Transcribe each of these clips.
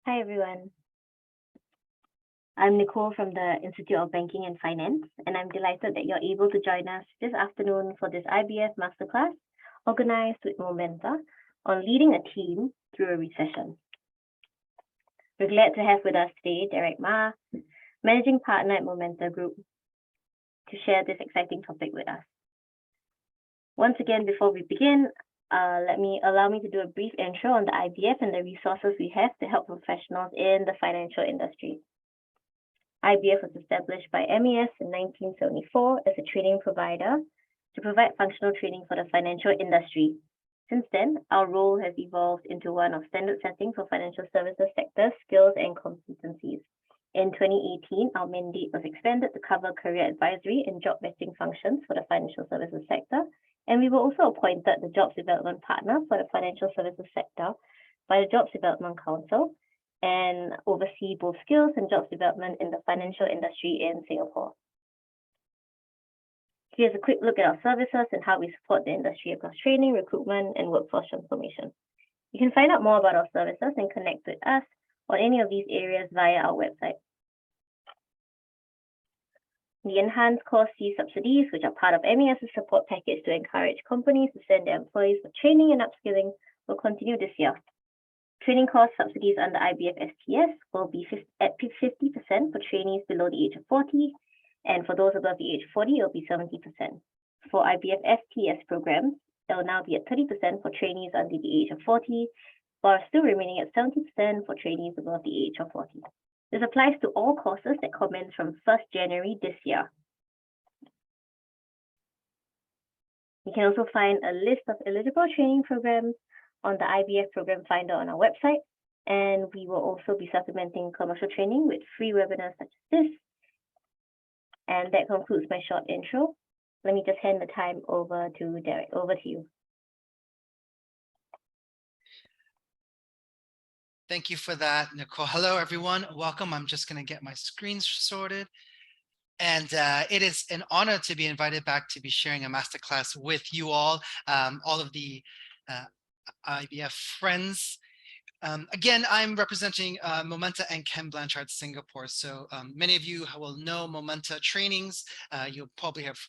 Hi, everyone. I'm Nicole from the Institute of Banking and Finance, and I'm delighted that you're able to join us this afternoon for this IBF Masterclass organized with Momenta on leading a team through a recession. We're glad to have with us today Derek Ma, Managing Partner at Momenta Group, to share this exciting topic with us. Once again, before we begin, allow me to do a brief intro on the IBF and the resources we have to help professionals in the financial industry. IBF was established by MES in 1974 as a training provider to provide functional training for the financial industry. Since then, our role has evolved into one of standard setting for financial services sector skills and competencies. In 2018, our mandate was expanded to cover career advisory and job vetting functions for the financial services sector, and we were also appointed the Jobs Development Partner for the financial services sector by the Jobs Development Council, and oversee both skills and jobs development in the financial industry in Singapore. Here's a quick look at our services and how we support the industry across training, recruitment, and workforce transformation. You can find out more about our services and connect with us on any of these areas via our website. The enhanced course fee subsidies, which are part of MES's support package to encourage companies to send their employees for training and upskilling, will continue this year. Training cost subsidies under IBF STS will be at 50% for trainees below the age of 40, and for those above the age of 40, it will be 70%. For IBF STS programs, it will now be at 30% for trainees under the age of 40, while still remaining at 70% for trainees above the age of 40. This applies to all courses that commence from 1st January this year. You can also find a list of eligible training programs on the IBF Program Finder on our website, and we will also be supplementing commercial training with free webinars such as this. And that concludes my short intro. Let me just hand the time over to Derek. Over to you. Thank you for that, Nicole. Hello, everyone. Welcome. I'm just going to get my screen sorted. And it is an honor to be invited back to be sharing a masterclass with you all of the IBF friends. Again, I'm representing Momenta and Ken Blanchard Singapore. So many of you will know Momenta trainings. You'll probably have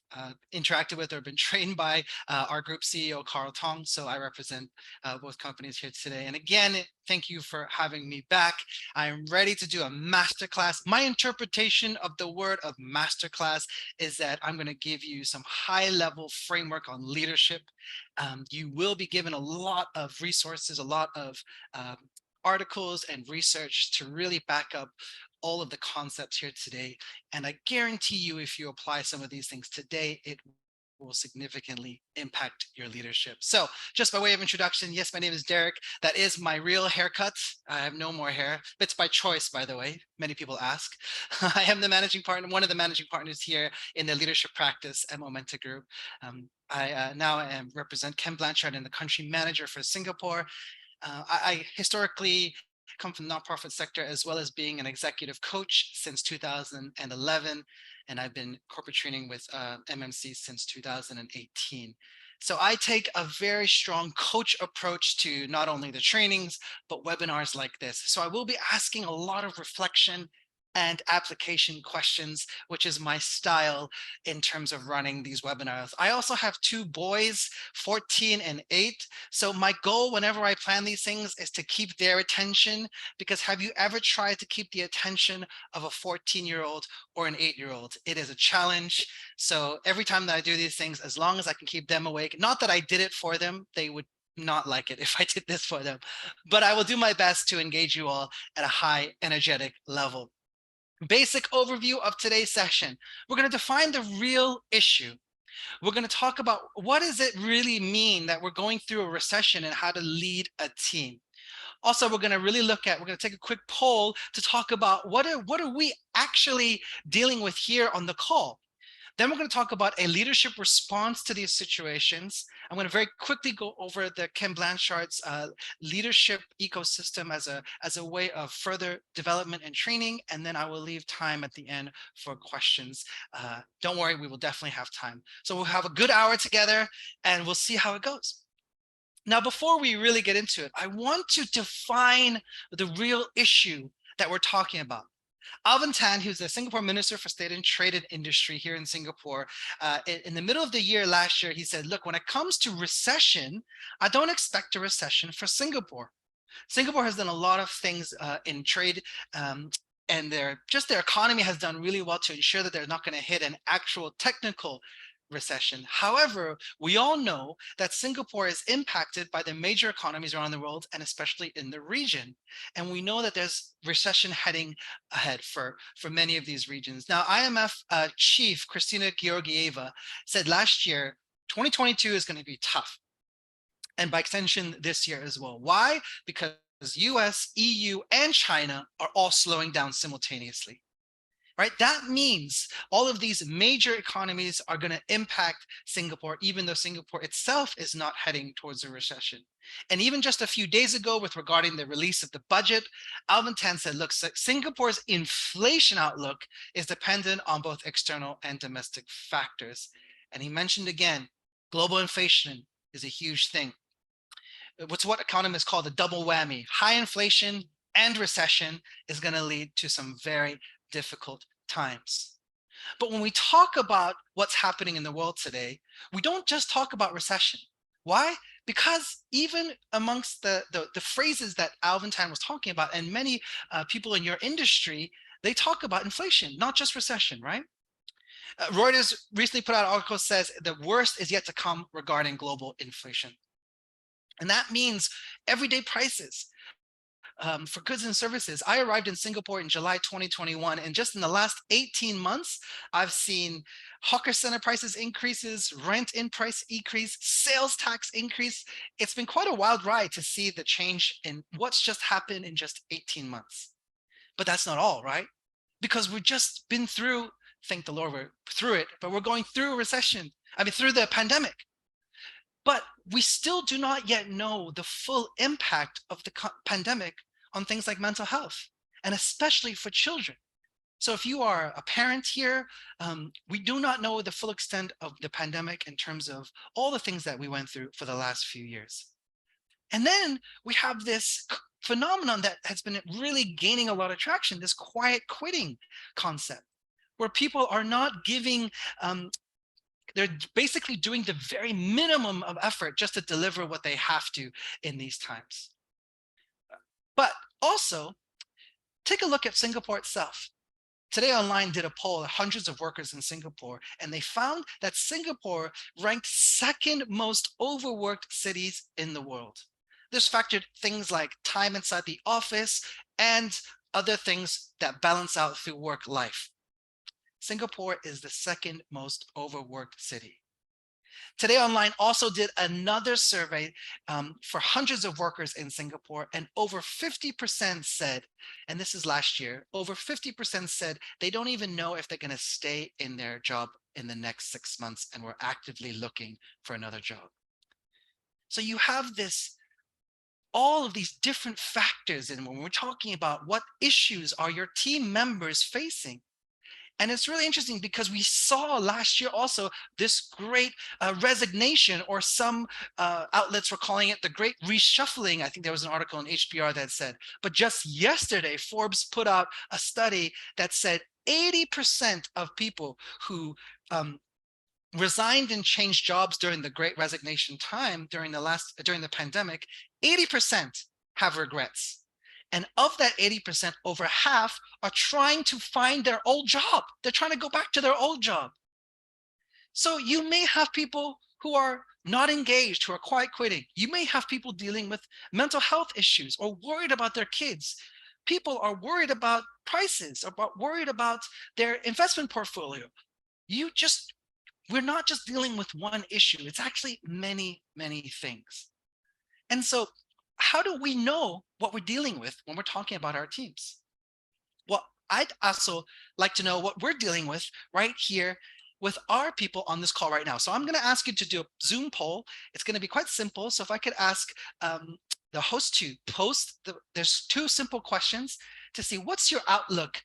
interacted with or been trained by our group CEO, Carl Tong. So I represent both companies here today. And again, thank you for having me back. I am ready to do a masterclass. My interpretation of the word of masterclass is that I'm going to give you some high-level framework on leadership. You will be given a lot of resources, a lot of articles and research to really back up all of the concepts here today. And I guarantee you, if you apply some of these things today, it will significantly impact your leadership. So just by way of introduction, yes, my name is Derek. That is my real haircut. I have no more hair. It's by choice, by the way. Many people ask. I am the managing partner, one of the managing partners here in the leadership practice at Momenta Group. I now represent Ken Blanchard and the country manager for Singapore. I historically come from the nonprofit sector as well as being an executive coach since 2011. And I've been corporate training with MMC since 2018. So I take a very strong coach approach to not only the trainings, but webinars like this. So I will be asking a lot of reflection and application questions, which is my style in terms of running these webinars. I also have two boys, 14 and 8. So my goal whenever I plan these things is to keep their attention, because have you ever tried to keep the attention of a 14-year-old or an 8-year-old? It is a challenge. So every time that I do these things, as long as I can keep them awake, not that I did it for them, they would not like it if I did this for them, but I will do my best to engage you all at a high energetic level. Basic overview of today's session. We're going to define the real issue. We're going to talk about what does it really mean that we're going through a recession and how to lead a team. Also, we're going to take a quick poll to talk about what are we actually dealing with here on the call. Then we're going to talk about a leadership response to these situations. I'm going to very quickly go over the Ken Blanchard's leadership ecosystem as a way of further development and training. And then I will leave time at the end for questions. Don't worry, we will definitely have time. So we'll have a good hour together and we'll see how it goes. Now, before we really get into it, I want to define the real issue that we're talking about. Alvin Tan, who's the Singapore Minister for State and Trade and Industry here in Singapore, in the middle of the year last year, he said, look, when it comes to recession, I don't expect a recession for Singapore. Singapore has done a lot of things in trade, and their economy has done really well to ensure that they're not going to hit an actual technical recession. However, we all know that Singapore is impacted by the major economies around the world, and especially in the region. And we know that there's recession heading ahead for many of these regions. Now, IMF chief Christina Georgieva said last year, 2022 is going to be tough. And by extension, this year as well. Why? Because US, EU, and China are all slowing down simultaneously. Right? That means all of these major economies are going to impact Singapore, even though Singapore itself is not heading towards a recession. And even just a few days ago, with regarding the release of the budget, Alvin Tan said, look, Singapore's inflation outlook is dependent on both external and domestic factors. And he mentioned again, global inflation is a huge thing. What's what economists call the double whammy. High inflation and recession is going to lead to some very difficult times. But when we talk about what's happening in the world today, we don't just talk about recession. Why? Because even amongst the phrases that Alvin Tan was talking about, and many people in your industry, they talk about inflation, not just recession, right? Reuters recently put out an article that says the worst is yet to come regarding global inflation. And that means everyday prices for goods and services. I arrived in Singapore in July 2021, and just in the last 18 months, I've seen hawker center prices increases, rent in price increase, sales tax increase. It's been quite a wild ride to see the change in what's just happened in just 18 months. But that's not all, right? Because we've just been through, thank the Lord, we're through it, but we're going through a recession. Through the pandemic. But we still do not yet know the full impact of the pandemic on things like mental health, and especially for children. So if you are a parent here, we do not know the full extent of the pandemic in terms of all the things that we went through for the last few years. And then we have this phenomenon that has been really gaining a lot of traction, this quiet quitting concept, where people are not giving they're basically doing the very minimum of effort just to deliver what they have to in these times. But also, take a look at Singapore itself. Today Online did a poll of hundreds of workers in Singapore, and they found that Singapore ranked second most overworked cities in the world. This factored things like time inside the office and other things that balance out through work life. Singapore is the second most overworked city. Today Online also did another survey for hundreds of workers in Singapore, and over 50% said, and this is last year, over 50% said they don't even know if they're going to stay in their job in the next 6 months, and we're actively looking for another job. So you have all of these different factors, and when we're talking about what issues are your team members facing. And it's really interesting because we saw last year also this great resignation, or some outlets were calling it the great reshuffling. I think there was an article in HBR that said, but just yesterday, Forbes put out a study that said 80% of people who resigned and changed jobs during the great resignation time, during the pandemic, 80% have regrets. And of that 80%, over half are trying to find their old job. They're trying to go back to their old job. So you may have people who are not engaged, who are quiet quitting. You may have people dealing with mental health issues or worried about their kids. People are worried about prices, worried about their investment portfolio. We're not just dealing with one issue. It's actually many, many things. And so how do we know what we're dealing with when we're talking about our teams? Well, I'd also like to know what we're dealing with right here with our people on this call right now. So I'm going to ask you to do a Zoom poll. It's going to be quite simple. So if I could ask the host to post, there's 2 simple questions to see what's your outlook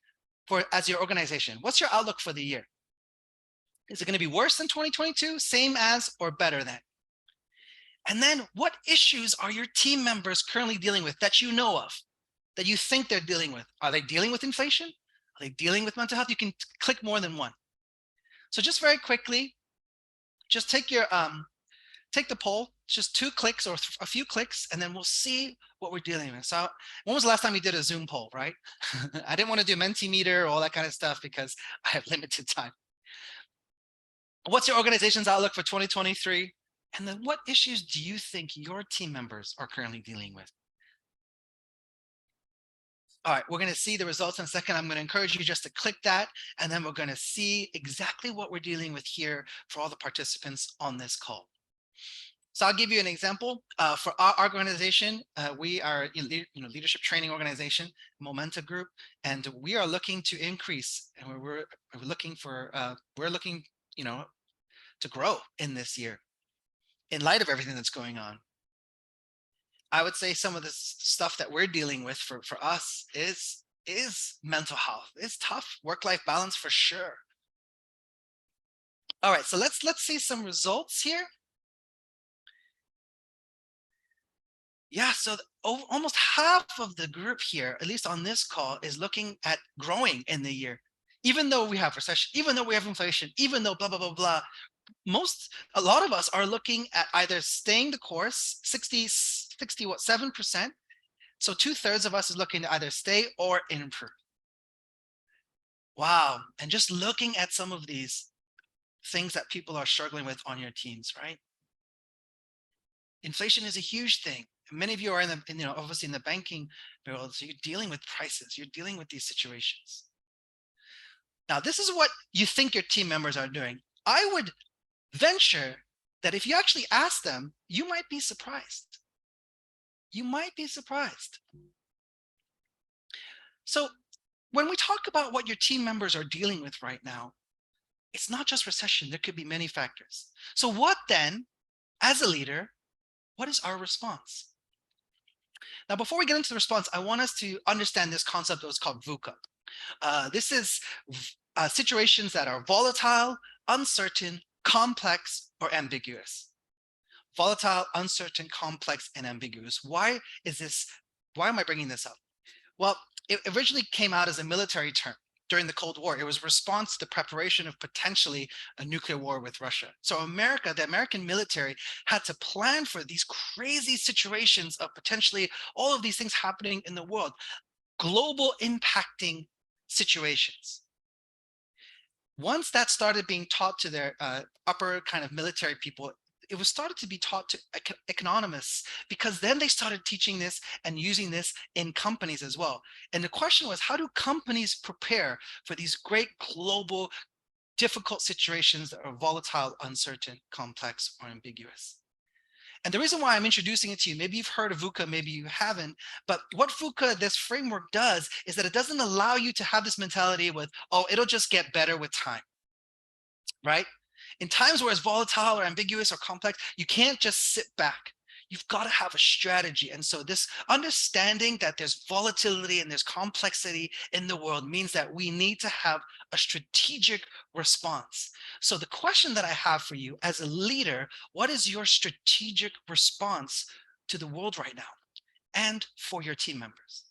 as your organization. What's your outlook for the year? Is it going to be worse than 2022, same as, or better than? And then what issues are your team members currently dealing with that you know of, that you think they're dealing with? Are they dealing with inflation? Are they dealing with mental health? You can click more than one. So just very quickly, just take the poll, just 2 clicks or a few clicks, and then we'll see what we're dealing with. So when was the last time we did a Zoom poll, right? I didn't want to do Mentimeter or all that kind of stuff because I have limited time. What's your organization's outlook for 2023? And then what issues do you think your team members are currently dealing with? All right, we're going to see the results in a second. I'm going to encourage you just to click that, and then we're going to see exactly what we're dealing with here for all the participants on this call. So I'll give you an example. For our organization, we are leadership training organization, Momenta Group, and we are looking to increase, and we're looking to grow in this year in light of everything that's going on. I would say some of the stuff that we're dealing with for us is mental health. It's tough, work-life balance for sure. All right, so let's see some results here. Yeah, so almost half of the group here, at least on this call, is looking at growing in the year. Even though we have recession, even though we have inflation, even though blah, blah, blah, blah, a lot of us are looking at either staying the course, 7%. So 2/3 of us is looking to either stay or improve. Wow. And just looking at some of these things that people are struggling with on your teams, right? Inflation is a huge thing. Many of you are obviously in the banking world, so you're dealing with prices, you're dealing with these situations. Now, this is what you think your team members are doing. I would venture that if you actually ask them, you might be surprised. You might be surprised. So when we talk about what your team members are dealing with right now, it's not just recession. There could be many factors. So what then, as a leader, what is our response? Now, before we get into the response, I want us to understand this concept that was called VUCA. This is situations that are volatile, uncertain, complex, or ambiguous. Volatile, uncertain, complex, and ambiguous. Why am I bringing this up? Well, it originally came out as a military term during the Cold War. It was a response to the preparation of potentially a nuclear war with Russia. So the American military had to plan for these crazy situations of potentially all of these things happening in the world, global impacting situations. Once that started being taught to their upper kind of military people, it was started to be taught to economists, because then they started teaching this and using this in companies as well. And the question was, how do companies prepare for these great global difficult situations that are volatile, uncertain, complex, or ambiguous? And the reason why I'm introducing it to you, maybe you've heard of VUCA, maybe you haven't, but what VUCA, this framework, does is that it doesn't allow you to have this mentality with, oh, it'll just get better with time, right? In times where it's volatile or ambiguous or complex, you can't just sit back. You've got to have a strategy. And so this understanding that there's volatility and there's complexity in the world means that we need to have a strategic response. So the question that I have for you as a leader, what is your strategic response to the world right now and for your team members?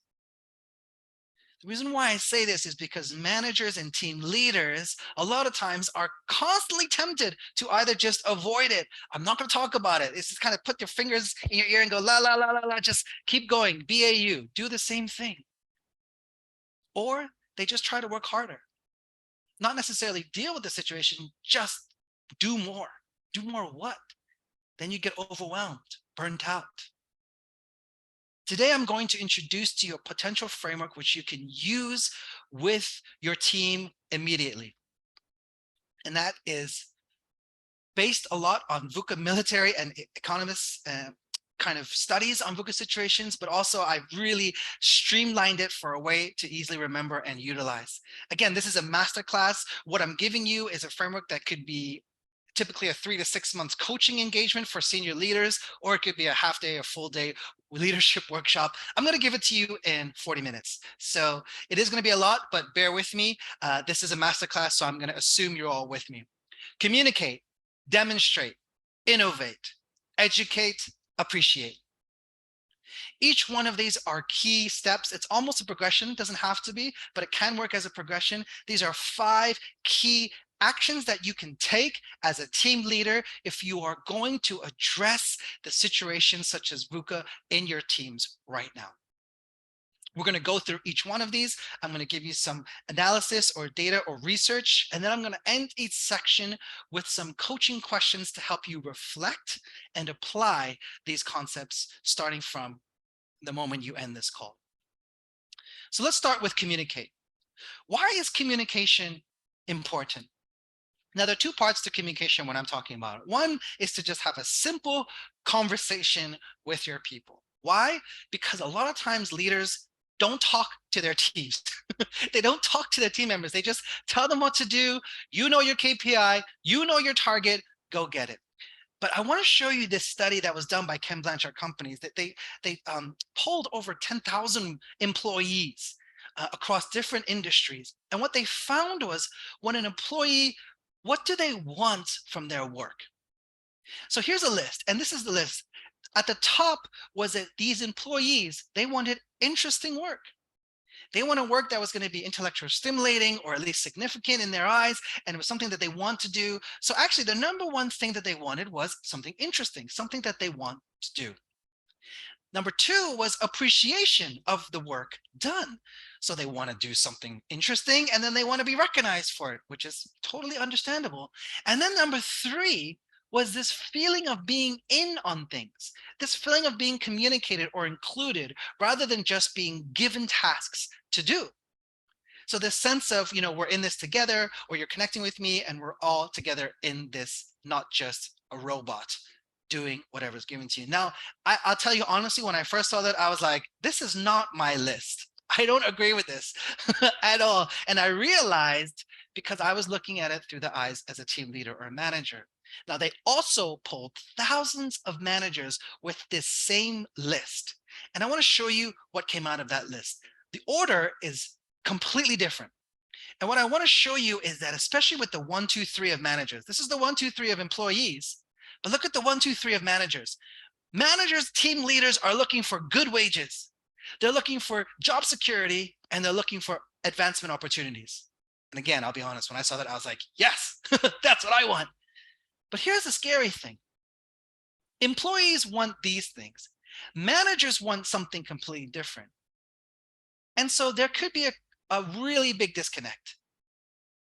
The reason why I say this is because managers and team leaders a lot of times are constantly tempted to either just avoid it. I'm not going to talk about it. It's just kind of put your fingers in your ear and go, la, la, la, la, la, just keep going, BAU, do the same thing. Or they just try to work harder, not necessarily deal with the situation, just do more. Do more what? Then you get overwhelmed, burnt out. Today, I'm going to introduce to you a potential framework which you can use with your team immediately. And that is based a lot on VUCA military and economists kind of studies on VUCA situations, but also I've really streamlined it for a way to easily remember and utilize. Again, this is a masterclass. What I'm giving you is a framework that could be typically a 3 to 6 months coaching engagement for senior leaders, or it could be a half day, a full day leadership workshop. I'm going to give it to you in 40 minutes. So it is going to be a lot, but bear with me. This is a masterclass, so I'm going to assume you're all with me. Communicate, demonstrate, innovate, educate, appreciate. Each one of these are key steps. It's almost a progression. It doesn't have to be, but it can work as a progression. These are 5 key actions that you can take as a team leader if you are going to address the situations such as VUCA in your teams right now. We're going to go through each one of these. I'm going to give you some analysis or data or research, and then I'm going to end each section with some coaching questions to help you reflect and apply these concepts starting from the moment you end this call. So let's start with communicate. Why is communication important? Now, there are 2 parts to communication when I'm talking about it. One is to just have a simple conversation with your people. Why? Because a lot of times leaders don't talk to their teams. They don't talk to their team members. They just tell them what to do. You know your KPI, you know your target, go get it. But I want to show you this study that was done by Ken Blanchard Companies that they polled over 10,000 employees across different industries. And what they found was when an employee, what do they want from their work? So here's a list, and this is the list. At the top was that these employees, they wanted interesting work. They want a work that was going to be intellectually stimulating or at least significant in their eyes, and it was something that they want to do. So actually, the number one thing that they wanted was something interesting, something that they want to do. Number 2 was appreciation of the work done. So they want to do something interesting, and then they want to be recognized for it, which is totally understandable. And then number 3 was this feeling of being in on things, this feeling of being communicated or included rather than just being given tasks to do. So this sense of, we're in this together, or you're connecting with me and we're all together in this, not just a robot doing whatever's given to you. Now, I'll tell you honestly, when I first saw that, I was like, this is not my list. I don't agree with this at all. And I realized because I was looking at it through the eyes as a team leader or a manager. Now, they also polled thousands of managers with this same list. And I want to show you what came out of that list. The order is completely different. And what I want to show you is that, especially with the 1, 2, 3 of managers, this is the 1, 2, 3 of employees, but look at the 1, 2, 3 of managers. Managers, team leaders are looking for good wages. They're looking for job security, and they're looking for advancement opportunities. And again, I'll be honest, when I saw that, I was like, yes, that's what I want. But here's the scary thing. Employees want these things. Managers want something completely different. And so there could be a really big disconnect.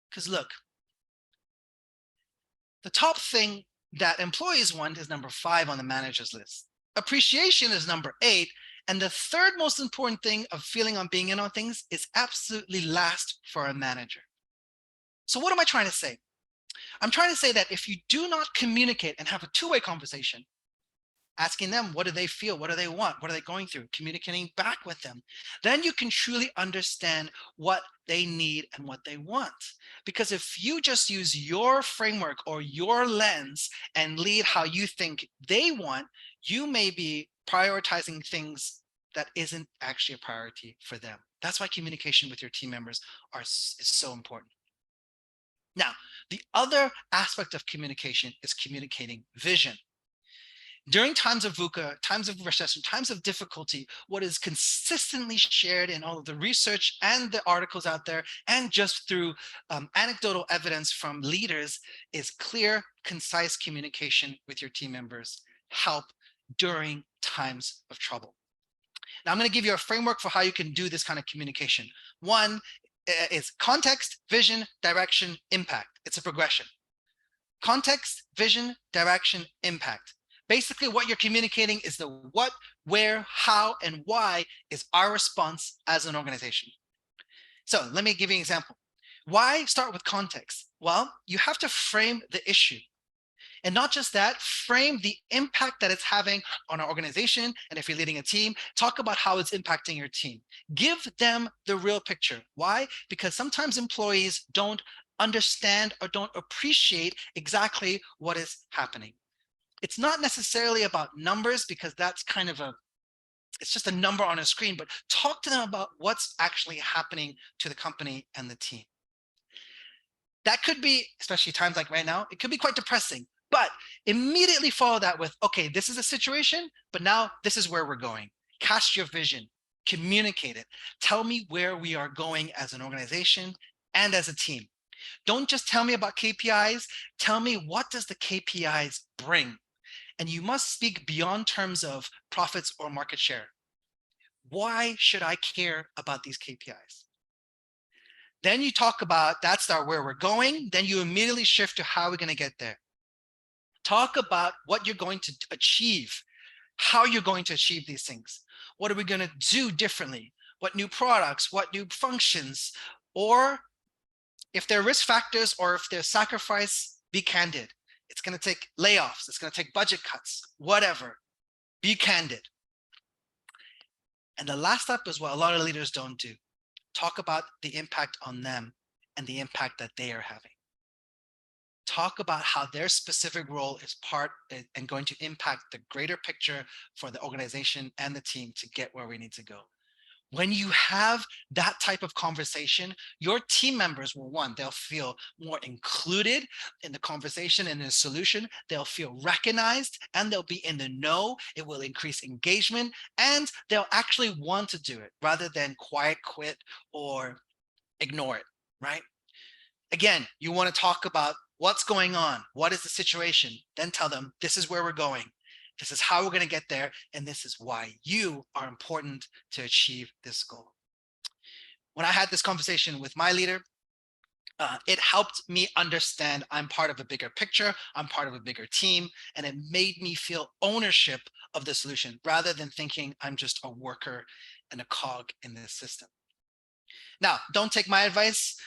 Because look, the top thing that employees want is number 5 on the manager's list. Appreciation is number 8. And the third most important thing of feeling on being in on things is absolutely last for a manager. So what am I trying to say? I'm trying to say that if you do not communicate and have a 2-way conversation, asking them, what do they feel? What do they want? What are they going through? Communicating back with them. Then you can truly understand what they need and what they want. Because if you just use your framework or your lens and lead how you think they want, you may be prioritizing things that isn't actually a priority for them. That's why communication with your team members is so important. Now, the other aspect of communication is communicating vision. During times of VUCA, times of recession, times of difficulty, what is consistently shared in all of the research and the articles out there, and just through anecdotal evidence from leaders, is clear, concise communication with your team members help during times of trouble. Now, I'm going to give you a framework for how you can do this kind of communication. One is context, vision, direction, impact. It's a progression. Context, vision, direction, impact. Basically, what you're communicating is the what, where, how, and why is our response as an organization. So let me give you an example. Why start with context? Well, you have to frame the issue. And not just that, frame the impact that it's having on our organization. And if you're leading a team, talk about how it's impacting your team. Give them the real picture. Why? Because sometimes employees don't understand or don't appreciate exactly what is happening. It's not necessarily about numbers, because that's kind of it's just a number on a screen, but talk to them about what's actually happening to the company and the team. That could be, especially times like right now, it could be quite depressing. But immediately follow that with, okay, this is a situation, but now this is where we're going. Cast your vision, communicate it. Tell me where we are going as an organization and as a team. Don't just tell me about KPIs. Tell me, what does the KPIs bring? And you must speak beyond terms of profits or market share. Why should I care about these KPIs? Then you talk about, that's where we're going. Then you immediately shift to how we're going to get there. Talk about what you're going to achieve, how you're going to achieve these things. What are we going to do differently? What new products, what new functions, or if there are risk factors or if there's sacrifice, be candid. It's going to take layoffs. It's going to take budget cuts, whatever. Be candid. And the last step is what a lot of leaders don't do. Talk about the impact on them and the impact that they are having. Talk about how their specific role is part and going to impact the greater picture for the organization and the team to get where we need to go. When you have that type of conversation, your team members will, one, they'll feel more included in the conversation and the solution. They'll feel recognized and they'll be in the know. It will increase engagement and they'll actually want to do it rather than quiet quit or ignore it, right? Again, you want to talk about what's going on. What is the situation? Then tell them, this is where we're going. This is how we're going to get there. And this is why you are important to achieve this goal. When I had this conversation with my leader, it helped me understand I'm part of a bigger picture. I'm part of a bigger team. And it made me feel ownership of the solution rather than thinking I'm just a worker and a cog in this system. Now, don't take my advice.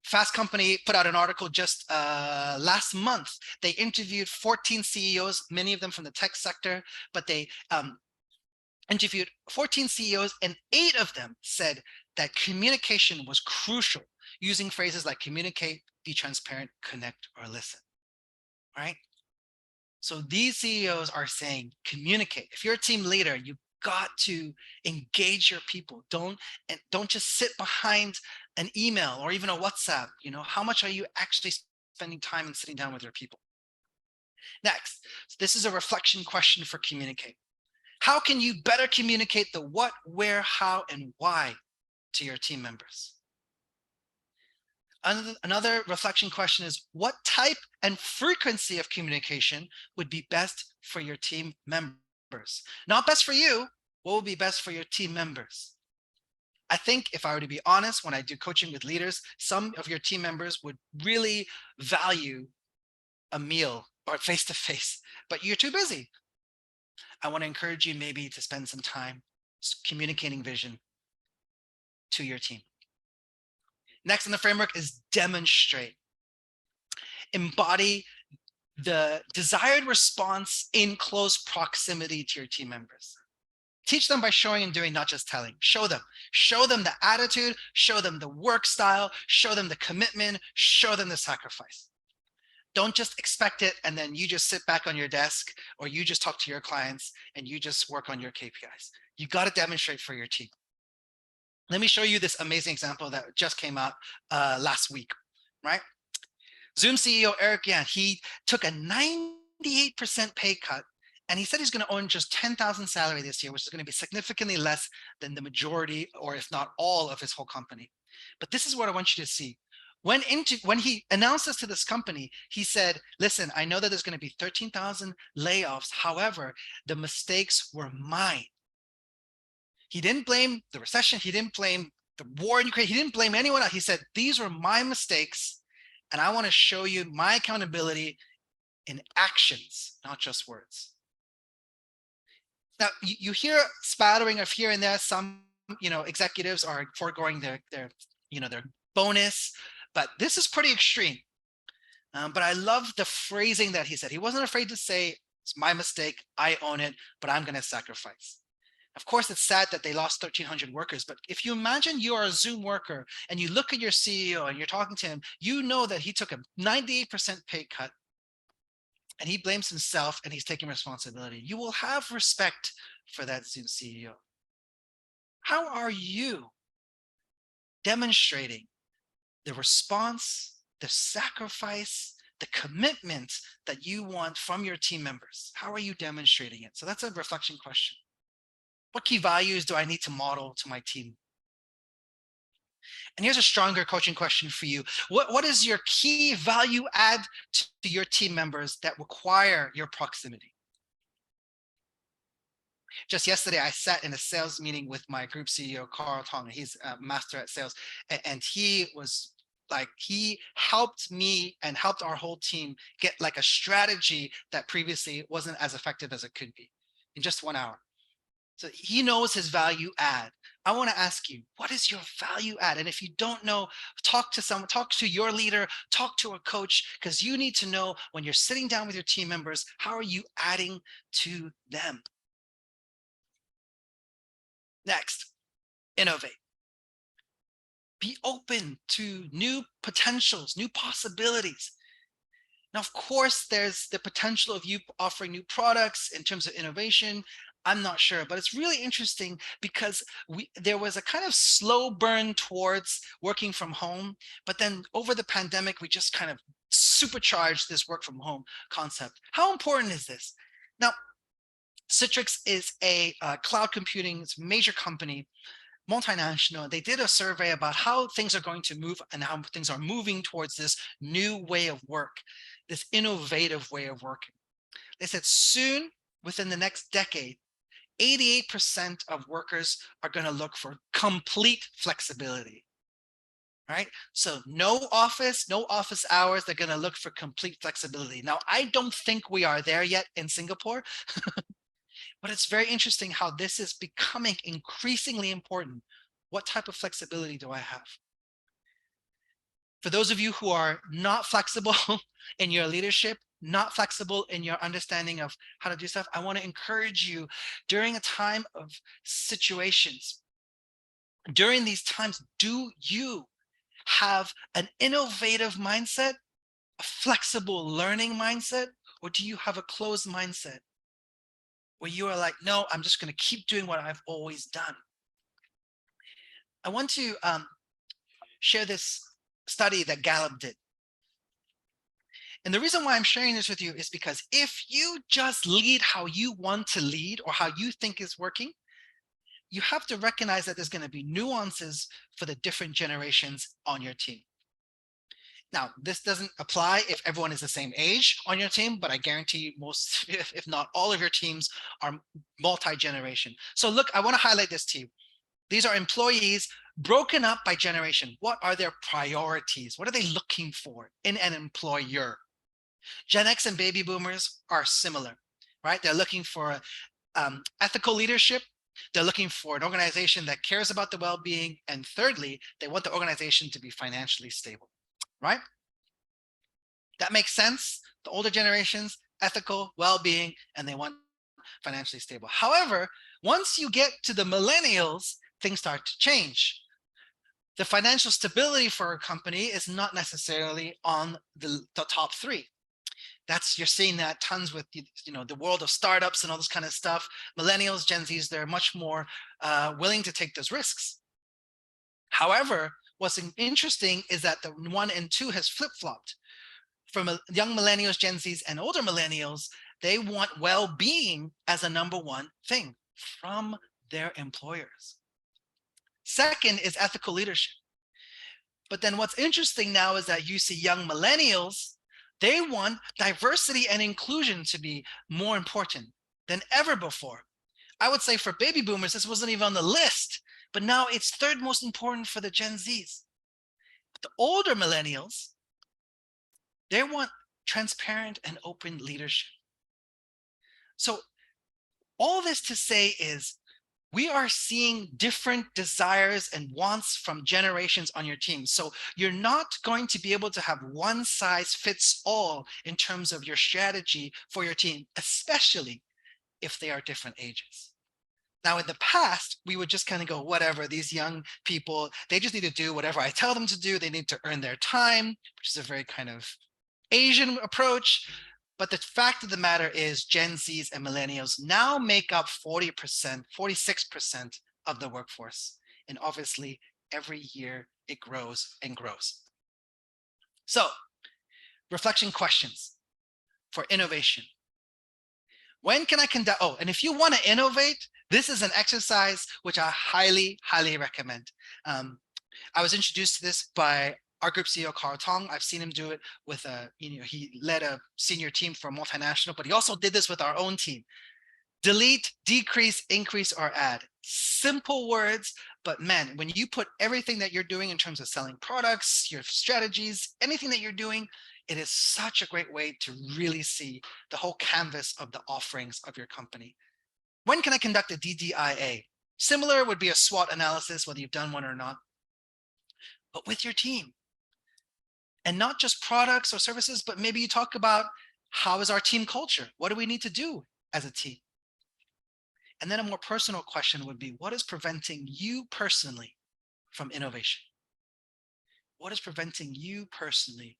Fast Company put out an article just last month. They interviewed 14 CEOs, many of them from the tech sector, but they interviewed 14 CEOs and 8 of them said that communication was crucial, using phrases like communicate, be transparent, connect, or listen, right? So these CEOs are saying communicate. If you're a team leader, you've got to engage your people. Don't just sit behind an email or even a WhatsApp. You know, how much are you actually spending time and sitting down with your people? Next, this is a reflection question for communicate. How can you better communicate the what, where, how, and why to your team members? Another reflection question is, what type and frequency of communication would be best for your team members? Not best for you, what would be best for your team members? I think if I were to be honest, when I do coaching with leaders, some of your team members would really value a meal or face-to-face, but you're too busy. I want to encourage you maybe to spend some time communicating vision to your team. Next in the framework is demonstrate. Embody the desired response in close proximity to your team members. Teach them by showing and doing, not just telling. Show them the attitude, show them the work style, show them the commitment, show them the sacrifice. Don't just expect it and then you just sit back on your desk or you just talk to your clients and you just work on your KPIs. You got to demonstrate for your team. Let me show you this amazing example that just came out last week, right? Zoom CEO Eric Yan, he took a 98% pay cut and he said he's going to earn just 10,000 salary this year, which is going to be significantly less than the majority or if not all of his whole company. But this is what I want you to see. When he announced this to this company, he said, listen, I know that there's going to be 13,000 layoffs. However, the mistakes were mine. He didn't blame the recession. He didn't blame the war in Ukraine. He didn't blame anyone else. He said, these were my mistakes. And I want to show you my accountability in actions, not just words. Now, you hear spattering of here and there. Some, executives are foregoing their bonus, but this is pretty extreme. But I love the phrasing that he said. He wasn't afraid to say, it's my mistake, I own it, but I'm going to sacrifice. Of course, it's sad that they lost 1,300 workers, but if you imagine you are a Zoom worker and you look at your CEO and you're talking to him, you know that he took a 98% pay cut and he blames himself and he's taking responsibility. You will have respect for that Zoom CEO. How are you demonstrating the response, the sacrifice, the commitment that you want from your team members. How are you demonstrating it? So that's a reflection question. What key values do I need to model to my team? And here's a stronger coaching question for you. What is your key value add to your team members that require your proximity? Just yesterday, I sat in a sales meeting with my group CEO, Carl Tong. He's a master at sales. And he was like, he helped me and helped our whole team get like a strategy that previously wasn't as effective as it could be in just 1 hour. So he knows his value add. I want to ask you, what is your value add? And if you don't know, talk to someone, talk to your leader, talk to a coach, because you need to know when you're sitting down with your team members, how are you adding to them? Next, innovate. Be open to new potentials, new possibilities. Now, of course, there's the potential of you offering new products in terms of innovation. I'm not sure, but it's really interesting because there was a kind of slow burn towards working from home. But then over the pandemic, we just kind of supercharged this work from home concept. How important is this? Now, Citrix is a cloud computing major company, multinational. They did a survey about how things are going to move and how things are moving towards this new way of work, this innovative way of working. They said soon, within the next decade, 88% of workers are going to look for complete flexibility. Right? So no office hours. They're going to look for complete flexibility. Now, I don't think we are there yet in Singapore. But it's very interesting how this is becoming increasingly important. What type of flexibility do I have? For those of you who are not flexible in your leadership, not flexible in your understanding of how to do stuff, I want to encourage you during a time of situations, during these times, do you have an innovative mindset, a flexible learning mindset, or do you have a closed mindset where you are like, no, I'm just going to keep doing what I've always done? I want to share this study that Gallup did. And the reason why I'm sharing this with you is because if you just lead how you want to lead or how you think is working, you have to recognize that there's going to be nuances for the different generations on your team. Now, this doesn't apply if everyone is the same age on your team, but I guarantee most, if not all of your teams are multi-generation. So look, I want to highlight this to you. These are employees broken up by generation. What are their priorities? What are they looking for in an employer? Gen X and baby boomers are similar, right? They're looking for ethical leadership. They're looking for an organization that cares about the well-being. And thirdly, they want the organization to be financially stable, right? That makes sense. The older generations, ethical, well-being, and they want financially stable. However, once you get to the millennials, things start to change. The financial stability for a company is not necessarily on the top three. You're seeing that tons with the world of startups and all this kind of stuff. Millennials, Gen Zs, they're much more willing to take those risks. However, what's interesting is that the 1 and 2 has flip-flopped. From young millennials, Gen Zs, and older millennials, they want well-being as a number one thing from their employers. Second is ethical leadership. But then what's interesting now is that you see young millennials, they want diversity and inclusion to be more important than ever before. I would say for baby boomers, this wasn't even on the list, but now it's third most important for the Gen Zs. But the older millennials, they want transparent and open leadership. So all this to say is we are seeing different desires and wants from generations on your team. So you're not going to be able to have one size fits all in terms of your strategy for your team, especially if they are different ages. Now, in the past, we would just kind of go, whatever, these young people, they just need to do whatever I tell them to do. They need to earn their time, which is a very kind of Asian approach. But the fact of the matter is Gen Zs and millennials now make up 40%, 46% of the workforce. And obviously, every year it grows and grows. So reflection questions for innovation. When can I conduct? Oh, and if you want to innovate, this is an exercise which I highly, highly recommend. I was introduced to this by our group CEO, Carl Tong. I've seen him do it with he led a senior team for a multinational, but he also did this with our own team. Delete, decrease, increase, or add. Simple words, but man, when you put everything that you're doing in terms of selling products, your strategies, anything that you're doing, it is such a great way to really see the whole canvas of the offerings of your company. When can I conduct a DDIA? Similar would be a SWOT analysis, whether you've done one or not, but with your team. And not just products or services, but maybe you talk about how is our team culture? What do we need to do as a team? And then a more personal question would be, what is preventing you personally from innovation? What is preventing you personally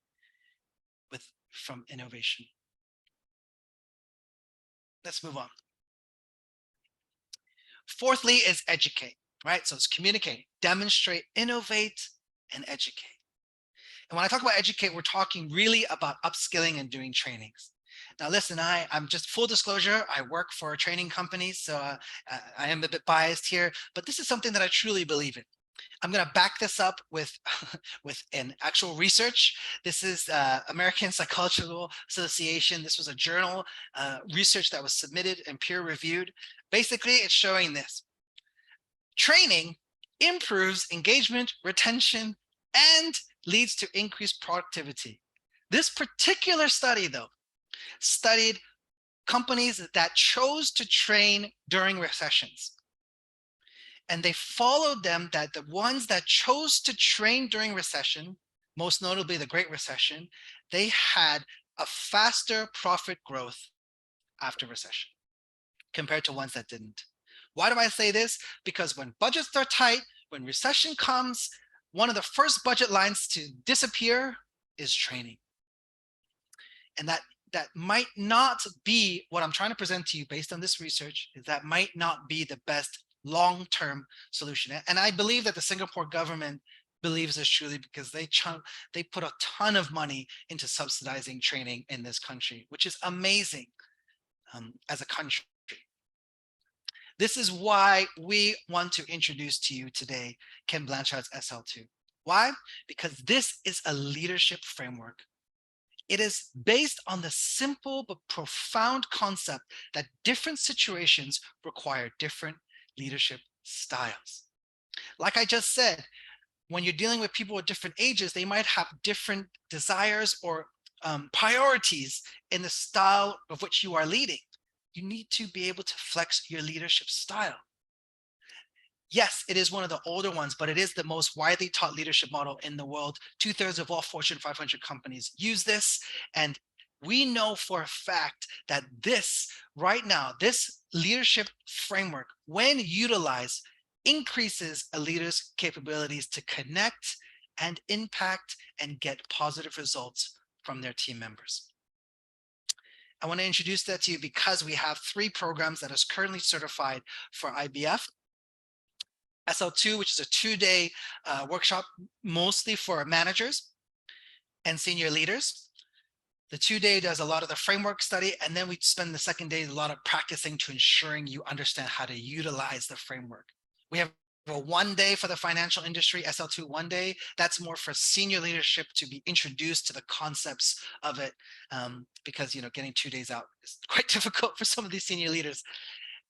from innovation? Let's move on. Fourthly is educate, right? So it's communicate, demonstrate, innovate, and educate. And when I talk about educate, we're talking really about upskilling and doing trainings. Now, listen, I'm just full disclosure, I work for a training company, so I am a bit biased here, but this is something that I truly believe in. I'm going to back this up with, with an actual research. This is American Psychological Association. This was a journal research that was submitted and peer reviewed. Basically, it's showing this. Training improves engagement, retention, and leads to increased productivity. This particular study, though, studied companies that chose to train during recessions. And they followed them that the ones that chose to train during recession, most notably the Great Recession, they had a faster profit growth after recession compared to ones that didn't. Why do I say this? Because when budgets are tight, when recession comes, one of the first budget lines to disappear is training. And that might not be what I'm trying to present to you based on this research, is that might not be the best long-term solution. And I believe that the Singapore government believes this truly, because they put a ton of money into subsidizing training in this country, which is amazing as a country. This is why we want to introduce to you today Ken Blanchard's SL2. Why? Because this is a leadership framework. It is based on the simple but profound concept that different situations require different leadership styles. Like I just said, when you're dealing with people with different ages, they might have different desires or priorities in the style of which you are leading. You need to be able to flex your leadership style. Yes, it is one of the older ones, but it is the most widely taught leadership model in the world. 2/3 of all Fortune 500 companies use this. And we know for a fact that this right now, this leadership framework, when utilized, increases a leader's capabilities to connect and impact and get positive results from their team members. I want to introduce that to you because we have 3 programs that is currently certified for IBF. SL2, which is a 2-day workshop, mostly for managers and senior leaders. The 2-day does a lot of the framework study, and then we spend the second day a lot of practicing to ensuring you understand how to utilize the framework. We have a 1-day for the financial industry, SL2 1-day. That's more for senior leadership to be introduced to the concepts of it, because getting 2 days out is quite difficult for some of these senior leaders.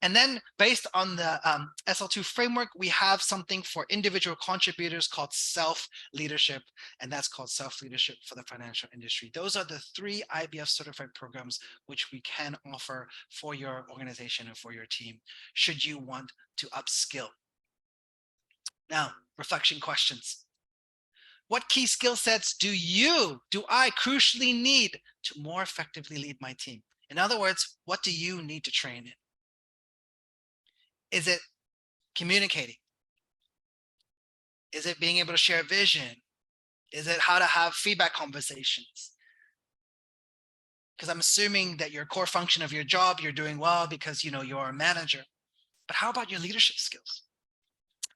And then based on the SL2 framework, we have something for individual contributors called self-leadership, and that's called self-leadership for the financial industry. Those are the 3 IBF certified programs which we can offer for your organization and for your team, should you want to upskill. Now, reflection questions. What key skill sets do I crucially need to more effectively lead my team? In other words, what do you need to train in? Is it communicating? Is it being able to share vision? Is it how to have feedback conversations? Because I'm assuming that your core function of your job, you're doing well because you're a manager. But how about your leadership skills?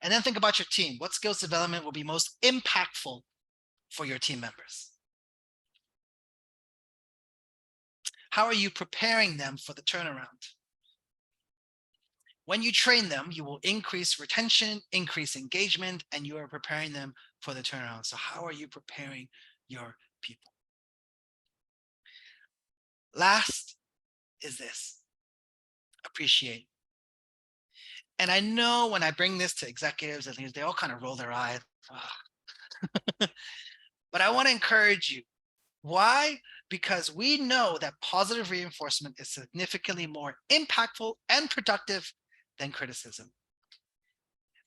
And then think about your team. What skills development will be most impactful for your team members? how are you preparing them for the turnaround? When you train them, you will increase retention, increase engagement, and you are preparing them for the turnaround. So how are you preparing your people? Last is this: appreciate. And I know when I bring this to executives and leaders, they all kind of roll their eyes. But I want to encourage you. Why? Because we know that positive reinforcement is significantly more impactful and productive than criticism.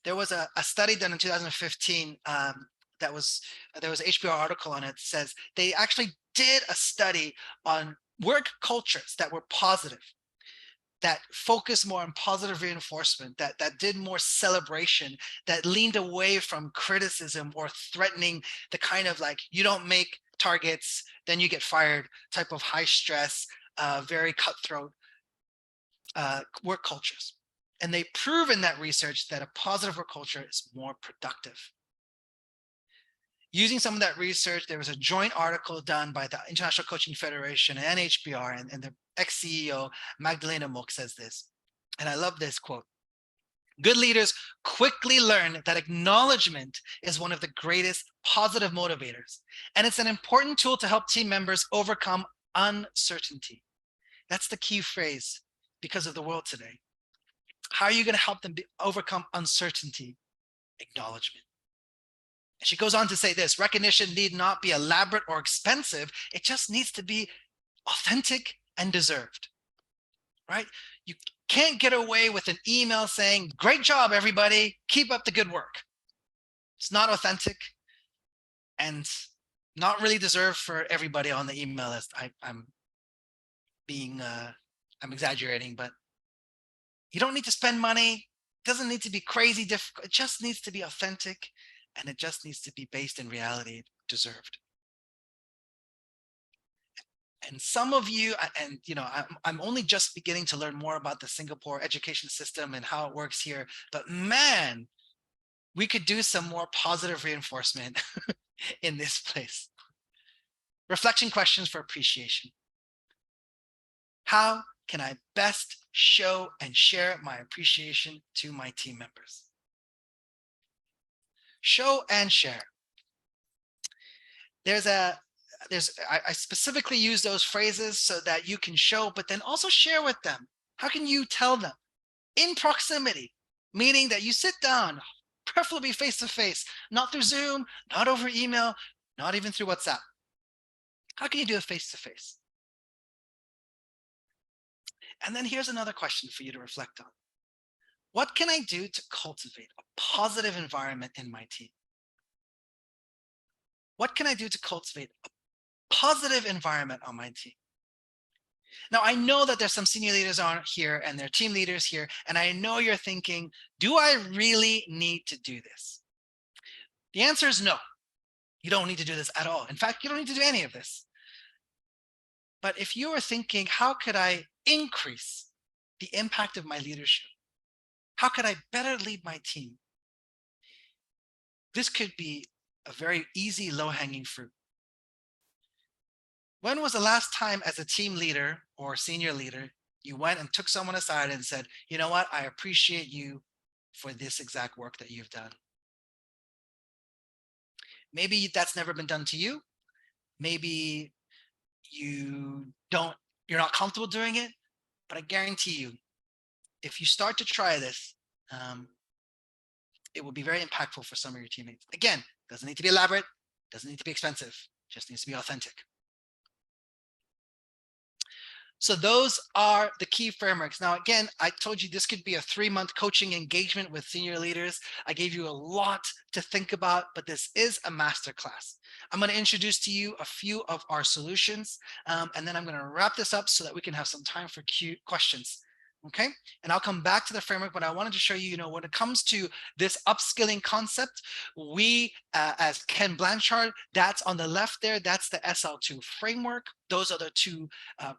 There was a study done in 2015 there was an HBO article on it. Says they actually did a study on work cultures that were positive, that focused more on positive reinforcement, that did more celebration, that leaned away from criticism or threatening, the kind of like, you don't make targets, then you get fired type of high stress, very cutthroat work cultures. And they prove in that research that a positive work culture is more productive. Using some of that research, there was a joint article done by the International Coaching Federation and HBR, and the ex-CEO, Magdalena Mook, says this, and I love this quote: "Good leaders quickly learn that acknowledgement is one of the greatest positive motivators, and it's an important tool to help team members overcome uncertainty." That's the key phrase because of the world today. How are you going to help them overcome uncertainty? Acknowledgement. And she goes on to say this: recognition need not be elaborate or expensive. It just needs to be authentic and deserved, right? You can't get away with an email saying, "Great job, everybody. Keep up the good work." It's not authentic and not really deserved for everybody on the email list. I'm exaggerating, but you don't need to spend money. It doesn't need to be crazy difficult. It just needs to be authentic, and it just needs to be based in reality, deserved. And some of you, and I'm only just beginning to learn more about the Singapore education system and how it works here, but man, we could do some more positive reinforcement in this place. Reflection questions for appreciation. How can I best show and share my appreciation to my team members? Show and share. I specifically use those phrases so that you can show, but then also share with them. How can you tell them? In proximity, meaning that you sit down, preferably face to face, not through Zoom, not over email, not even through WhatsApp. How can you do it face to face? And then here's another question for you to reflect on. What can I do to cultivate a positive environment in my team? What can I do to cultivate a positive environment on my team? Now, I know that there's some senior leaders on here and there are team leaders here, and I know you're thinking, do I really need to do this? The answer is no. You don't need to do this at all. In fact, you don't need to do any of this. But if you are thinking, how could I increase the impact of my leadership? How could I better lead my team? This could be a very easy, low-hanging fruit. When was the last time as a team leader or senior leader, you went and took someone aside and said, you know what, I appreciate you for this exact work that you've done? Maybe that's never been done to you. Maybe you're not comfortable doing it, but I guarantee you, if you start to try this, it will be very impactful for some of your teammates. Again, doesn't need to be elaborate, doesn't need to be expensive, just needs to be authentic. So those are the key frameworks. Now, again, I told you this could be a 3-month coaching engagement with senior leaders. I gave you a lot to think about, but this is a masterclass. I'm going to introduce to you a few of our solutions, and then I'm going to wrap this up so that we can have some time for questions. Okay, and I'll come back to the framework, but I wanted to show you, when it comes to this upskilling concept, we, as Ken Blanchard, that's on the left there, that's the SL2 framework. Those are the two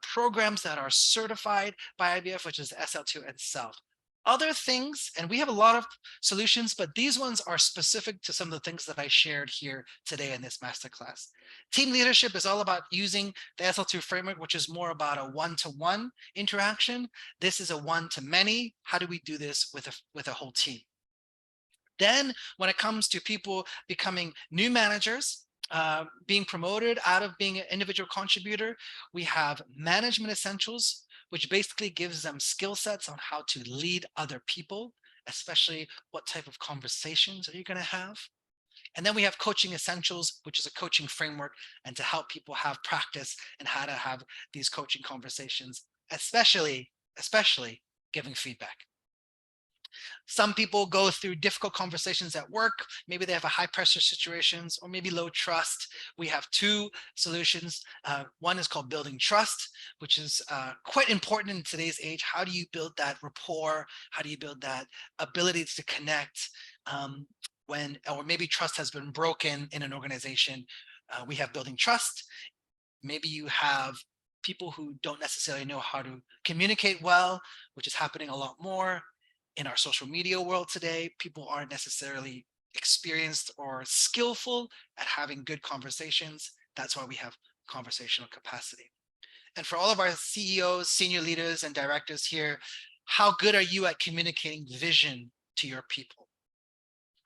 programs that are certified by IBF, which is SL2 and SELF. Other things, and we have a lot of solutions, but these ones are specific to some of the things that I shared here today in this masterclass. Team leadership is all about using the SL2 framework, which is more about a one-to-one interaction. This is a one-to-many. How do we do this with a whole team? Then when it comes to people becoming new managers, being promoted out of being an individual contributor, we have management essentials, which basically gives them skill sets on how to lead other people, especially what type of conversations are you going to have. And then we have coaching essentials, which is a coaching framework and to help people have practice and how to have these coaching conversations, especially giving feedback. Some people go through difficult conversations at work. Maybe they have a high pressure situations or maybe low trust. We have two solutions. One is called building trust, which is quite important in today's age. How do you build that rapport? How do you build that ability to connect when, or maybe trust has been broken in an organization? We have building trust. Maybe you have people who don't necessarily know how to communicate well, which is happening a lot more in our social media world today. People aren't necessarily experienced or skillful at having good conversations. That's why we have conversational capacity. And for all of our CEOs, senior leaders, and directors here, how good are you at communicating vision to your people?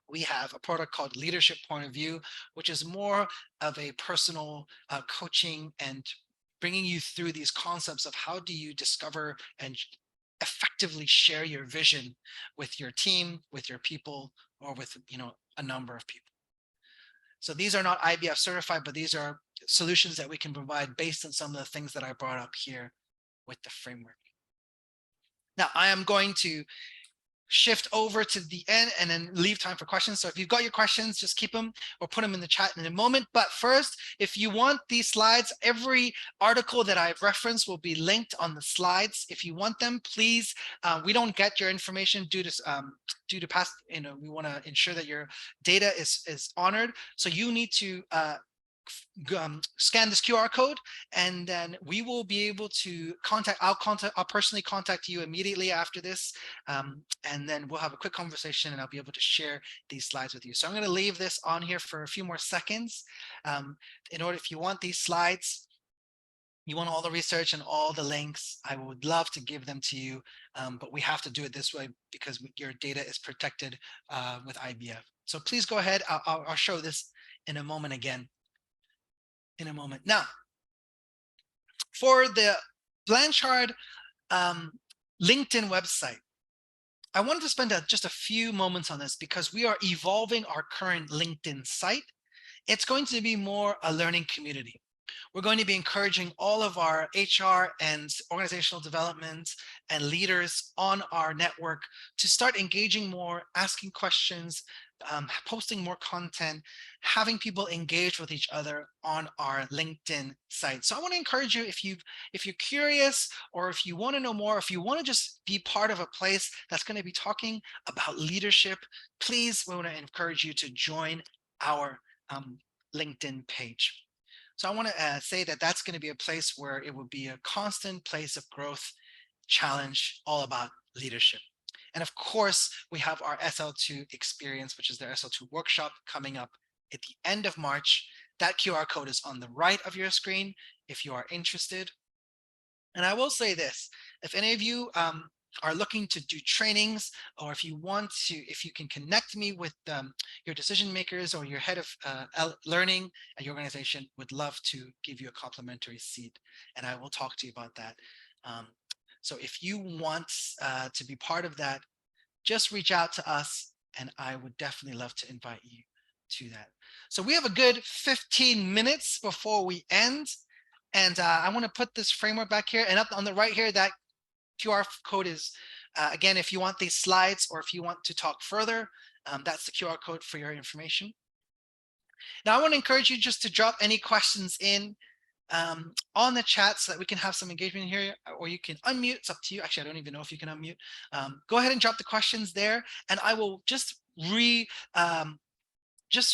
We have a product called Leadership Point of View, which is more of a personal coaching and bringing you through these concepts of how do you discover and effectively share your vision with your team, with your people, or with a number of people. So these are not IBF certified, but these are solutions that we can provide based on some of the things that I brought up here with the framework. Now I am going to shift over to the end and then leave time for questions. So if you've got your questions, just keep them or put them in the chat in a moment. But first, if you want these slides, every article that I've referenced will be linked on the slides. If you want them, please, we don't get your information due to past, we want to ensure that your data is honored. So you need to scan this QR code, and then we will be able to I'll personally contact you immediately after this, and then we'll have a quick conversation and I'll be able to share these slides with you. So I'm going to leave this on here for a few more seconds. If you want these slides, you want all the research and all the links, I would love to give them to you, but we have to do it this way because your data is protected with IBF. So please go ahead. I'll show this in a moment again. Now, for the Blanchard LinkedIn website, I wanted to spend just a few moments on this because we are evolving our current LinkedIn site. It's going to be more a learning community. We're going to be encouraging all of our HR and organizational development and leaders on our network to start engaging more, asking questions, posting more content, having people engage with each other on our LinkedIn site. So I want to encourage you, if you're curious, or if you want to know more, if you want to just be part of a place that's going to be talking about leadership, please, we want to encourage you to join our LinkedIn page. So I want to say that that's going to be a place where it will be a constant place of growth, challenge, all about leadership. And of course, we have our SL2 experience, which is the SL2 workshop coming up at the end of March. That QR code is on the right of your screen if you are interested. And I will say this, if any of you are looking to do trainings, or if you can connect me with your decision makers or your head of learning at your organization, would love to give you a complimentary seat. And I will talk to you about that. So if you want to be part of that, just reach out to us and I would definitely love to invite you to that. So we have a good 15 minutes before we end. And I want to put this framework back here, and up on the right here, that QR code is, again, if you want these slides or if you want to talk further, that's the QR code for your information. Now, I want to encourage you just to drop any questions in on the chat so that we can have some engagement here, or you can unmute. It's up to you. Actually, I don't even know if you can unmute. Go ahead and drop the questions there, and I will just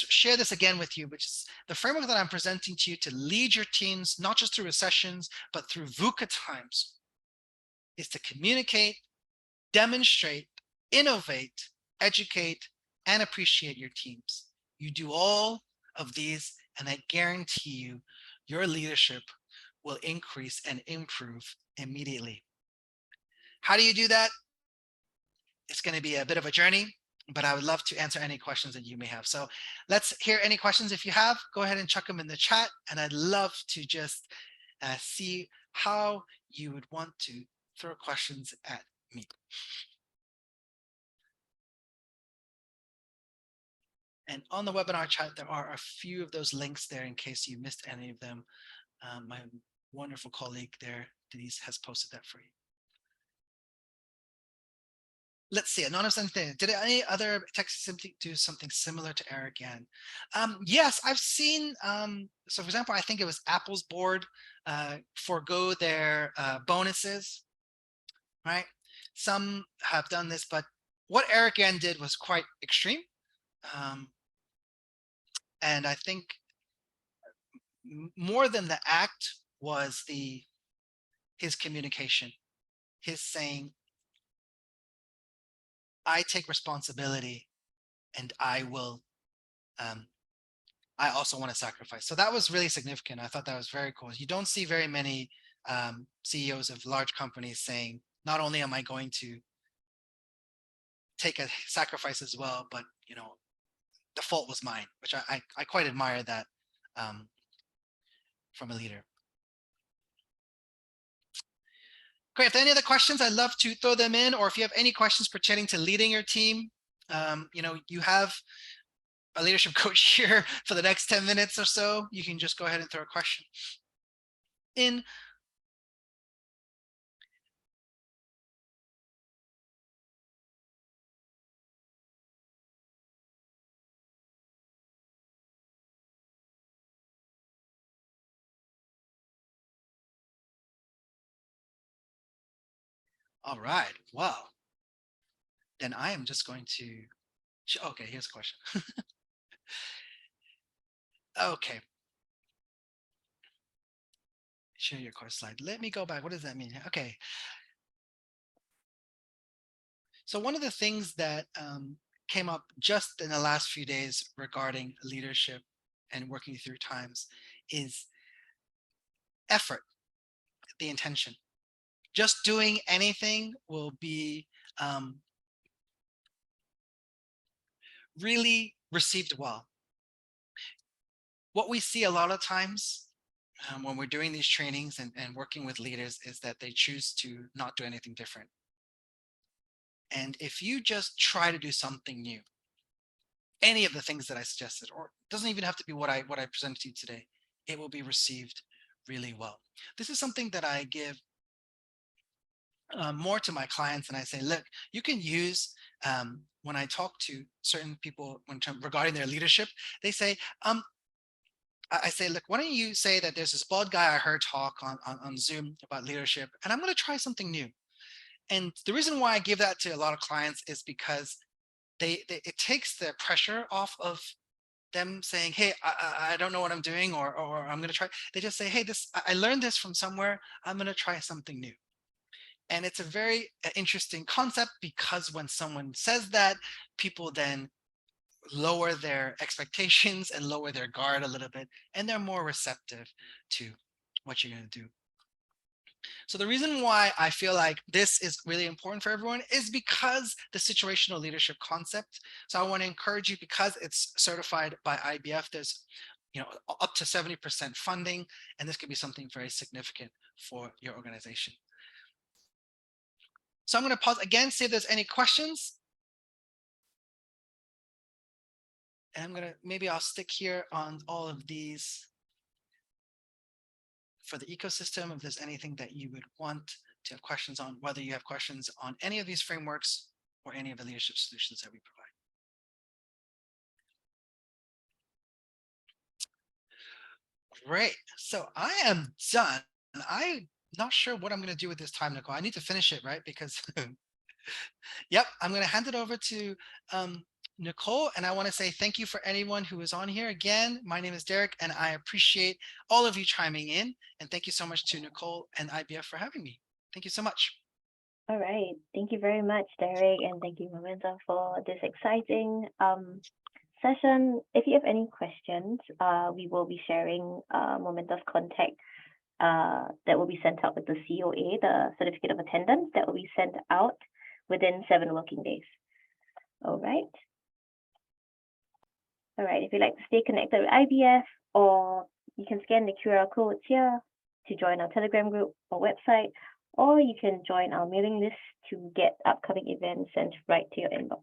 share this again with you, which is the framework that I'm presenting to you to lead your teams, not just through recessions, but through VUCA times, is to communicate, demonstrate, innovate, educate, and appreciate your teams. You do all of these, and I guarantee you, your leadership will increase and improve immediately. How do you do that? It's going to be a bit of a journey, but I would love to answer any questions that you may have. So let's hear any questions. If you have, go ahead and chuck them in the chat. And I'd love to just see how you would want to throw questions at me. And on the webinar chat, there are a few of those links there in case you missed any of them. My wonderful colleague there, Denise, has posted that for you. Let's see, anonymous thing. Did any other text simply do something similar to Eric Yan? Yes, I've seen, so for example, I think it was Apple's board forego their bonuses, right? Some have done this, but what Eric Yan did was quite extreme. And I think more than the act was his communication, his saying, I take responsibility and I will, I also want to sacrifice. So that was really significant. I thought that was very cool. You don't see very many CEOs of large companies saying, not only am I going to take a sacrifice as well, but the fault was mine, which I quite admire that from a leader. Great. If there are any other questions, I'd love to throw them in, or if you have any questions pertaining to leading your team, you have a leadership coach here for the next 10 minutes or so. You can just go ahead and throw a question in. All right. Well, then I am just going to, okay, here's a question. Okay. Share your course slide. Let me go back. What does that mean? Okay. So one of the things that came up just in the last few days regarding leadership and working through times is effort, the intention. Just doing anything will be really received well. What we see a lot of times when we're doing these trainings and working with leaders is that they choose to not do anything different. And if you just try to do something new, any of the things that I suggested, or it doesn't even have to be what I presented to you today, it will be received really well. This is something that I give more to my clients, and I say, look, you can use when I talk to certain people regarding their leadership, they say, I say, look, why don't you say that there's this bald guy I heard talk on Zoom about leadership, and I'm going to try something new. And the reason why I give that to a lot of clients is because it takes the pressure off of them saying, hey, I don't know what I'm doing, or I'm going to try. They just say, hey, I learned this from somewhere. I'm going to try something new. And it's a very interesting concept, because when someone says that, people then lower their expectations and lower their guard a little bit, and they're more receptive to what you're going to do. So the reason why I feel like this is really important for everyone is because the situational leadership concept. So I want to encourage you, because it's certified by IBF, there's up to 70% funding, and this could be something very significant for your organization. So I'm going to pause again, see if there's any questions. And I'm going to, maybe I'll stick here on all of these for the ecosystem. If there's anything that you would want to have questions on, whether you have questions on any of these frameworks or any of the leadership solutions that we provide. Great. So I am done. I'm not sure what I'm going to do with this time, Nicole. I need to finish it, right? Because yep, I'm going to hand it over to Nicole, and I want to say thank you for anyone who is on here. Again, my name is Derek, and I appreciate all of you chiming in. And thank you so much to Nicole and IBF for having me. Thank you so much. All right. Thank you very much, Derek, and thank you, Momenta, for this exciting session. If you have any questions, we will be sharing Momenta's contact that will be sent out with the COA, the Certificate of Attendance, that will be sent out within 7 working days. All right. All right. If you'd like to stay connected with IBF, or you can scan the QR codes here to join our Telegram group or website, or you can join our mailing list to get upcoming events sent right to your inbox.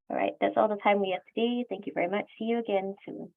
All right. That's all the time we have today. Thank you very much. See you again soon.